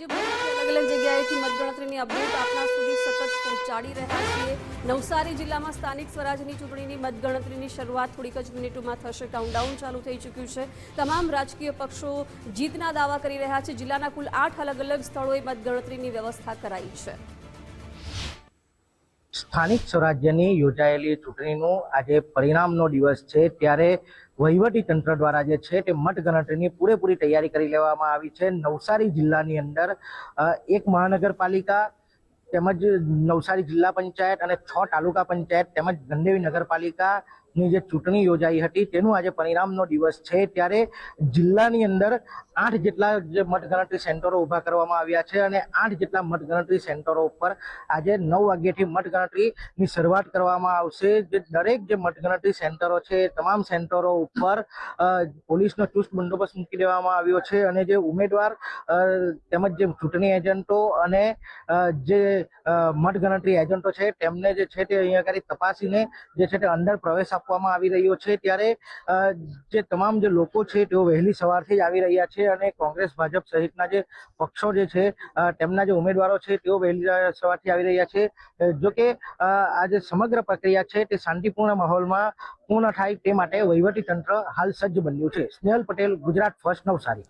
રાજ્યભરમાંથી અલગ અલગ જગ્યાએથી મતગણતરીની અપડેટ આપના સુધી સતત પહોંચાડી રહ્યા છીએ। નવસારી જિલ્લામાં સ્થાનિક સ્વરાજની ચૂંટણીની મતગણતરીની શરૂઆત થોડીક જ મિનિટોમાં થશે। કાઉન્ટડાઉન ચાલુ થઈ ચૂક્યું છે। તમામ રાજકીય પક્ષો જીતના દાવા કરી રહ્યા છે। જિલ્લાના કુલ 8 અલગ અલગ સ્થળોએ મતગણતરીની વ્યવસ્થા કરાઈ છે। સ્થાનિક સ્વરાજ્યની યોજાયેલી ચૂંટણીનું આજે પરિણામનો દિવસ છે, ત્યારે વહીવટી તંત્ર દ્વારા જે છે તે મતગણતરીની પૂરેપૂરી તૈયારી કરી લેવામાં આવી છે। નવસારી જિલ્લાની અંદર એક મહાનગરપાલિકા તેમજ નવસારી જિલ્લા પંચાયત અને 6 તાલુકા પંચાયત તેમજ ગંદેવી નગરપાલિકાની જે ચૂંટણી યોજાઈ હતી તેનું આજે પરિણામનો દિવસ છે, ત્યારે જિલ્લાની અંદર 8 જેટલા જે મતગણતરી સેન્ટરો ઊભા કરવામાં આવ્યા છે અને 8 જેટલા મતગણતરી સેન્ટરો ઉપર આજે 9 વાગ્યાથી મતગણતરીની શરૂઆત કરવામાં આવશે। જે દરેક જે મતગણતરી સેન્ટરો છે તમામ સેન્ટરો ઉપર પોલીસનો ચુસ્ત બંદોબસ્ત મૂકી દેવામાં આવ્યો છે અને જે ઉમેદવાર તેમજ જે ચૂંટણી એજન્ટો અને જે મતગણતરી એજન્ટો છે તેમને જે છે તે અહીંયા આગળ તપાસીને જે છે તે અંદર પ્રવેશ આપવામાં આવી રહ્યો છે। ત્યારે જે તમામ જે લોકો છે તેઓ વહેલી સવારથી જ આવી રહ્યા છે અને કોંગ્રેસ ભાજપ સહિતના જે પક્ષો જે છે તેમના જે ઉમેદવારો છે તેઓ વહેલી સવારથી આવી રહ્યા છે। જો કે આ જે સમગ્ર પ્રક્રિયા છે તે શાંતિપૂર્ણ માહોલમાં પૂર્ણ થાય તે માટે વહીવટી તંત્ર હાલ સજ્જ બન્યું છે। સ્નેહલ પટેલ, ગુજરાત ફર્સ્ટ, નવસારી।